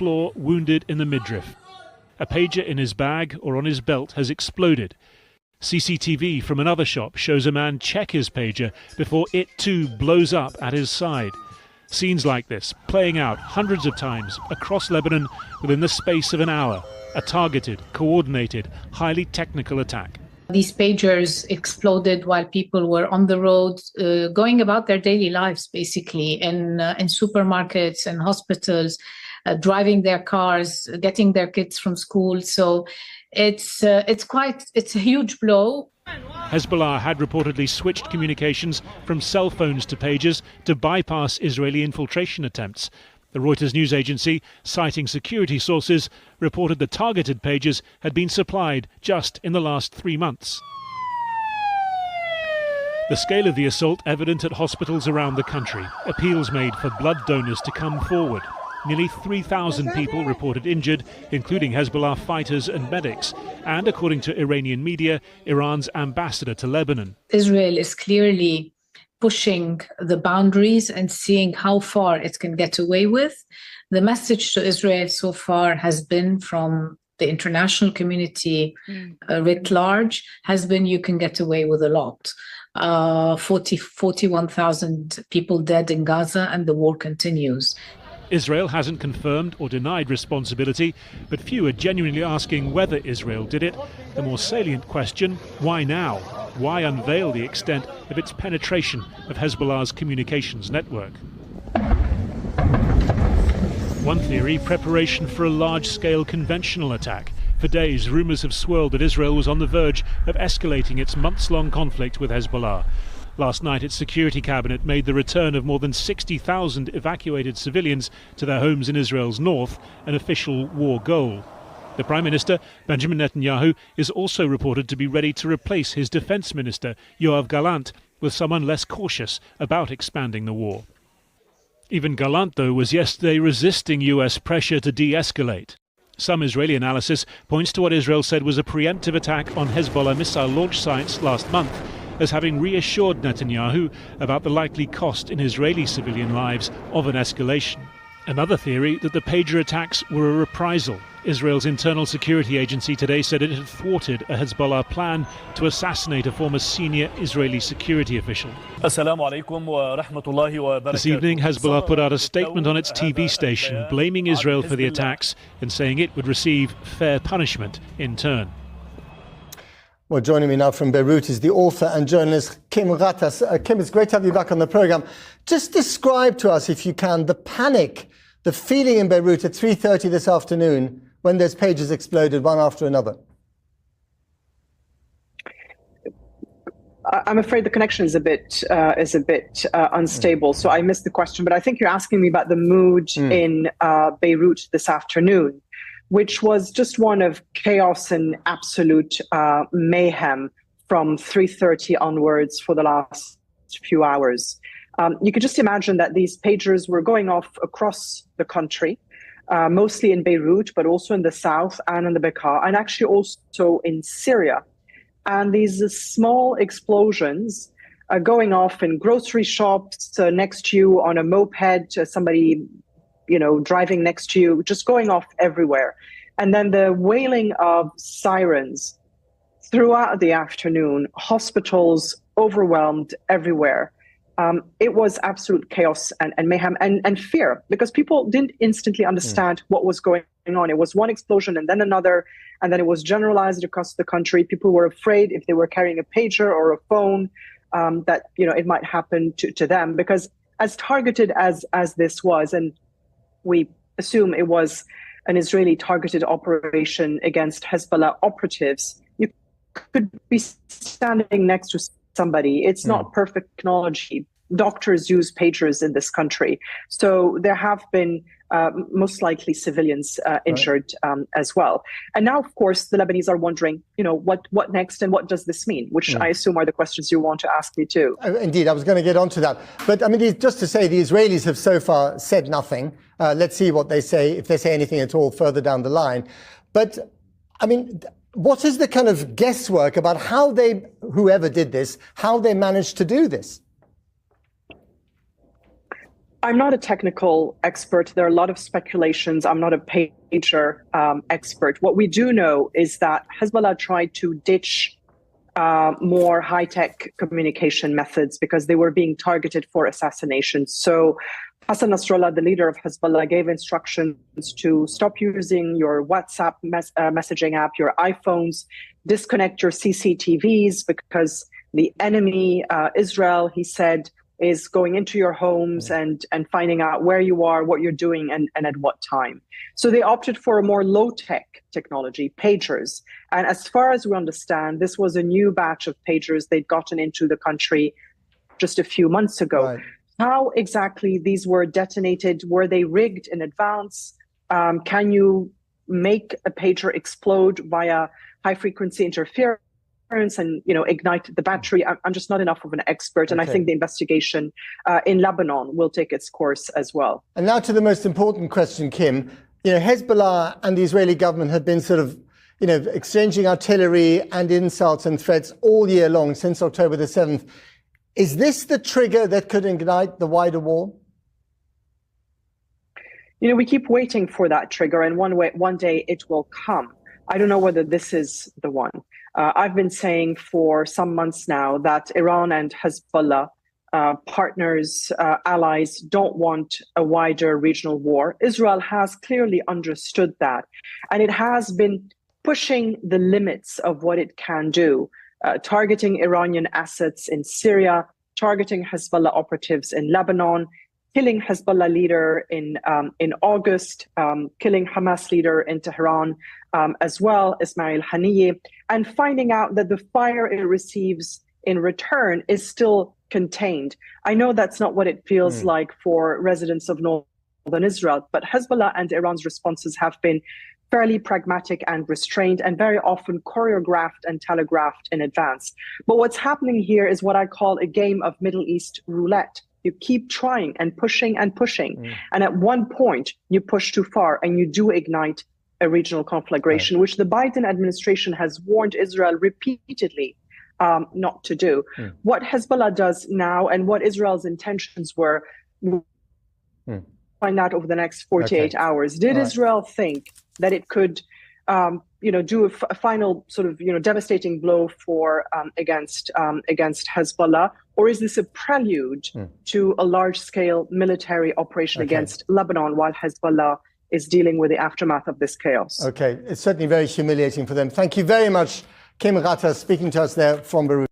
floor, wounded in the midriff. A pager in his bag or on his belt has exploded. CCTV from another shop shows a man check his pager before it too blows up at his side. Scenes like this playing out hundreds of times across Lebanon within the space of an hour. A targeted, coordinated, highly technical attack. These pagers exploded while people were on the road, going about their daily lives, basically, in supermarkets and hospitals, driving their cars, getting their kids from school. So it's a huge blow. Hezbollah had reportedly switched communications from cell phones to pagers to bypass Israeli infiltration attempts. The Reuters news agency, citing security sources, reported the targeted pagers had been supplied just in the last 3 months. The scale of the assault evident at hospitals around the country. Appeals made for blood donors to come forward. Nearly 3,000 people reported injured, including Hezbollah fighters and medics. And according to Iranian media, Iran's ambassador to Lebanon. Israel is clearly pushing the boundaries and seeing how far it can get away with. The message to Israel so far has been from the international community writ large, has been you can get away with a lot. 41,000 people dead in Gaza and the war continues. Israel hasn't confirmed or denied responsibility, but few are genuinely asking whether Israel did it. The more salient question, why now? Why unveil the extent of its penetration of Hezbollah's communications network? One theory, preparation for a large-scale conventional attack. For days, rumours have swirled that Israel was on the verge of escalating its months-long conflict with Hezbollah. Last night, its security cabinet made the return of more than 60,000 evacuated civilians to their homes in Israel's north an official war goal. The Prime Minister, Benjamin Netanyahu, is also reported to be ready to replace his Defence Minister, Yoav Gallant, with someone less cautious about expanding the war. Even Gallant, though, was yesterday resisting US pressure to de-escalate. Some Israeli analysis points to what Israel said was a preemptive attack on Hezbollah missile launch sites last month, as having reassured Netanyahu about the likely cost in Israeli civilian lives of an escalation. Another theory that the pager attacks were a reprisal. Israel's internal security agency today said it had thwarted a Hezbollah plan to assassinate a former senior Israeli security official. This evening, Hezbollah put out a statement on its TV station blaming Israel for the attacks and saying it would receive fair punishment in turn. Well, joining me now from Beirut is the author and journalist Kim Ghattas. Kim, it's great to have you back on the programme. Just describe to us, if you can, the panic, the feeling in Beirut at 3:30 this afternoon when those pages exploded one after another. I'm afraid the connection is a bit unstable, so I missed the question. But I think you're asking me about the mood in Beirut this afternoon, which was just one of chaos and absolute mayhem from 3:30 onwards for the last few hours. You could just imagine that these pagers were going off across the country, mostly in Beirut, but also in the south and in the Bekaa, and actually also in Syria. And these small explosions going off in grocery shops next to you, on a moped, somebody driving next to you, just going off everywhere. And then the wailing of sirens throughout the afternoon, hospitals overwhelmed everywhere. It was absolute chaos and mayhem and fear, because people didn't instantly understand what was going on. It was one explosion and then another, and then it was generalized across the country. People were afraid if they were carrying a pager or a phone that it might happen to them, because as targeted as this was, and we assume it was an Israeli targeted operation against Hezbollah operatives, you could be standing next to somebody. It's not perfect technology. Doctors use pagers in this country. So there have been most likely civilians injured as well. And now, of course, the Lebanese are wondering, what next and what does this mean? Which I assume are the questions you want to ask me too. Indeed, I was going to get onto that. But I mean, just to say, the Israelis have so far said nothing. Let's see what they say, if they say anything at all further down the line. But I mean, what is the kind of guesswork about how whoever did this, how they managed to do this? I'm not a technical expert. There are a lot of speculations. I'm not a pager expert. What we do know is that Hezbollah tried to ditch more high-tech communication methods because they were being targeted for assassination. So Hassan Nasrallah, the leader of Hezbollah, gave instructions to stop using your WhatsApp messaging app, your iPhones, disconnect your CCTVs because the enemy, Israel, he said, is going into your homes and finding out where you are, what you're doing, and at what time. So they opted for a more low-tech technology, pagers. And as far as we understand, this was a new batch of pagers they'd gotten into the country just a few months ago. Right. How exactly these were detonated? Were they rigged in advance? Can you make a pager explode via high-frequency interference and ignite the battery? I'm just not enough of an expert, and I think the investigation in Lebanon will take its course as well. And now to the most important question, Kim. Hezbollah and the Israeli government have been sort of, exchanging artillery and insults and threats all year long since October the 7th. Is this the trigger that could ignite the wider war? We keep waiting for that trigger, and one day it will come. I don't know whether this is the one. I've been saying for some months now that Iran and Hezbollah, partners, allies, don't want a wider regional war. Israel has clearly understood that, and it has been pushing the limits of what it can do, targeting Iranian assets in Syria, targeting Hezbollah operatives in Lebanon, killing Hezbollah leader in August, killing Hamas leader in Tehran as well, Ismail Haniyeh, and finding out that the fire it receives in return is still contained. I know that's not what it feels like for residents of northern Israel, but Hezbollah and Iran's responses have been fairly pragmatic and restrained, and very often choreographed and telegraphed in advance. But what's happening here is what I call a game of Middle East roulette. You keep trying and pushing and pushing. And at one point, you push too far and you do ignite a regional conflagration, which the Biden administration has warned Israel repeatedly not to do. What Hezbollah does now and what Israel's intentions were, find out over the next 48 hours. Did Israel think that it could do a final sort of devastating blow for against Hezbollah, or is this a prelude to a large-scale military operation against Lebanon while Hezbollah is dealing with the aftermath of this chaos? Okay, it's certainly very humiliating for them. Thank you very much, Kim Ghattas, speaking to us there from Beirut.